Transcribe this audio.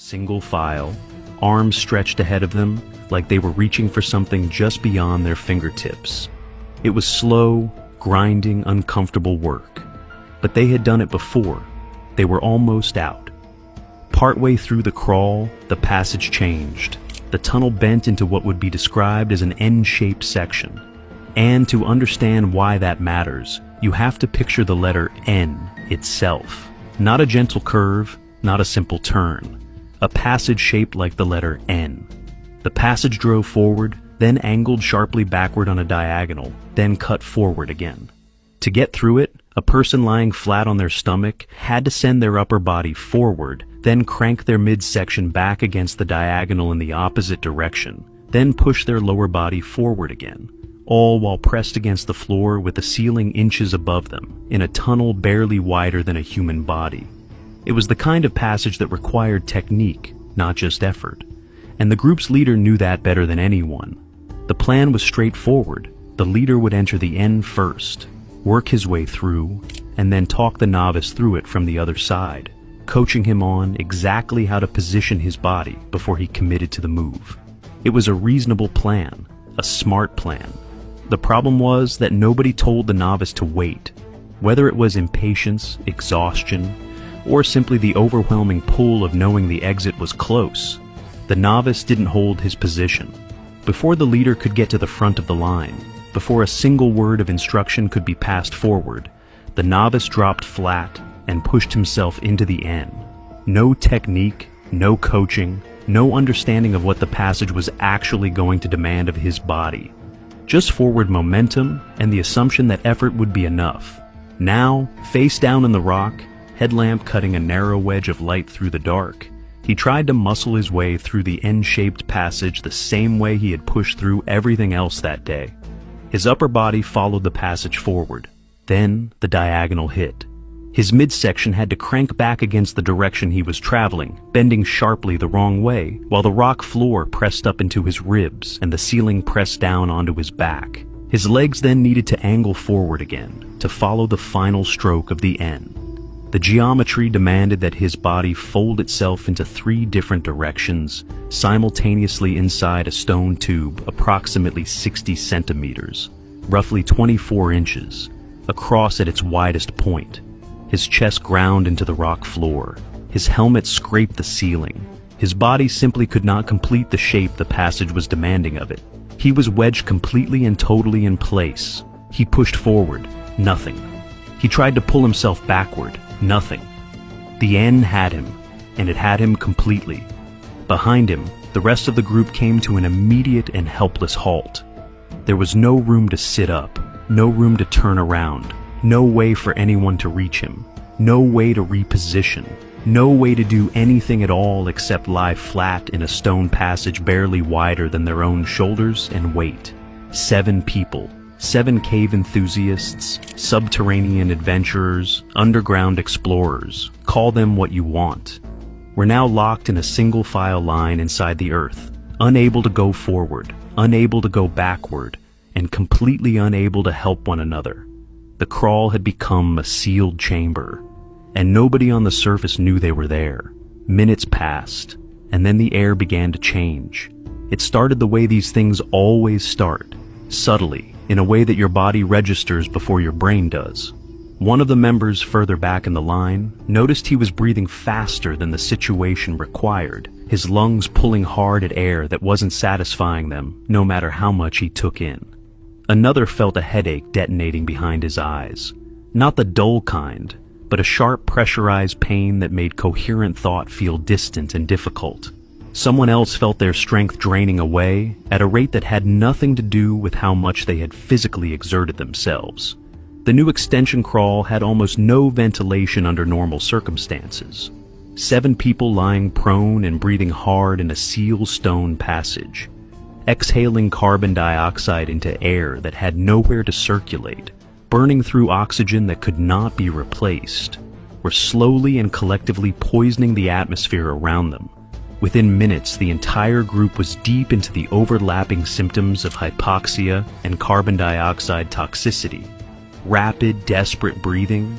Single file, arms stretched ahead of them like they were reaching for something just beyond their fingertips. It was slow, grinding, uncomfortable work. But they had done it before. They were almost out. Partway through the crawl, the passage changed. The tunnel bent into what would be described as an N-shaped section. And to understand why that matters, you have to picture the letter N itself. Not a gentle curve, not a simple turn. A passage shaped like the letter N. The passage drove forward, then angled sharply backward on a diagonal, then cut forward again. To get through it, a person lying flat on their stomach had to send their upper body forward, then crank their midsection back against the diagonal in the opposite direction, then push their lower body forward again, all while pressed against the floor with the ceiling inches above them, in a tunnel barely wider than a human body. It was the kind of passage that required technique, not just effort. And the group's leader knew that better than anyone. The plan was straightforward. The leader would enter the N first, work his way through, and then talk the novice through it from the other side, coaching him on exactly how to position his body before he committed to the move. It was a reasonable plan, a smart plan. The problem was that nobody told the novice to wait, whether it was impatience, exhaustion, or simply the overwhelming pull of knowing the exit was close. The novice didn't hold his position. Before the leader could get to the front of the line, before a single word of instruction could be passed forward, the novice dropped flat and pushed himself into the N. No technique, no coaching, no understanding of what the passage was actually going to demand of his body. Just forward momentum and the assumption that effort would be enough. Now, face down in the rock, headlamp cutting a narrow wedge of light through the dark, he tried to muscle his way through the N-shaped passage the same way he had pushed through everything else that day. His upper body followed the passage forward. Then the diagonal hit. His midsection had to crank back against the direction he was traveling, bending sharply the wrong way, while the rock floor pressed up into his ribs and the ceiling pressed down onto his back. His legs then needed to angle forward again, to follow the final stroke of the N. The geometry demanded that his body fold itself into 3 different directions, simultaneously inside a stone tube approximately 60 centimeters, roughly 24 inches, across at its widest point. His chest ground into the rock floor. His helmet scraped the ceiling. His body simply could not complete the shape the passage was demanding of it. He was wedged completely and totally in place. He pushed forward. Nothing. He tried to pull himself backward. Nothing. The N had him, and it had him completely. Behind him, the rest of the group came to an immediate and helpless halt. There was no room to sit up, no room to turn around, no way for anyone to reach him, no way to reposition, no way to do anything at all except lie flat in a stone passage barely wider than their own shoulders and wait. 7 people. 7 cave enthusiasts, subterranean adventurers, underground explorers, call them what you want, were now locked in a single file line inside the earth, unable to go forward, unable to go backward, and completely unable to help one another. The crawl had become a sealed chamber, and nobody on the surface knew they were there. Minutes passed, and then the air began to change. It started the way these things always start, subtly, in a way that your body registers before your brain does. One of the members further back in the line noticed he was breathing faster than the situation required, his lungs pulling hard at air that wasn't satisfying them, no matter how much he took in. Another felt a headache detonating behind his eyes. Not the dull kind, but a sharp pressurized pain that made coherent thought feel distant and difficult. Someone else felt their strength draining away at a rate that had nothing to do with how much they had physically exerted themselves. The new extension crawl had almost no ventilation under normal circumstances. 7 people lying prone and breathing hard in a sealed stone passage, exhaling carbon dioxide into air that had nowhere to circulate, burning through oxygen that could not be replaced, were slowly and collectively poisoning the atmosphere around them. Within minutes, the entire group was deep into the overlapping symptoms of hypoxia and carbon dioxide toxicity. Rapid, desperate breathing,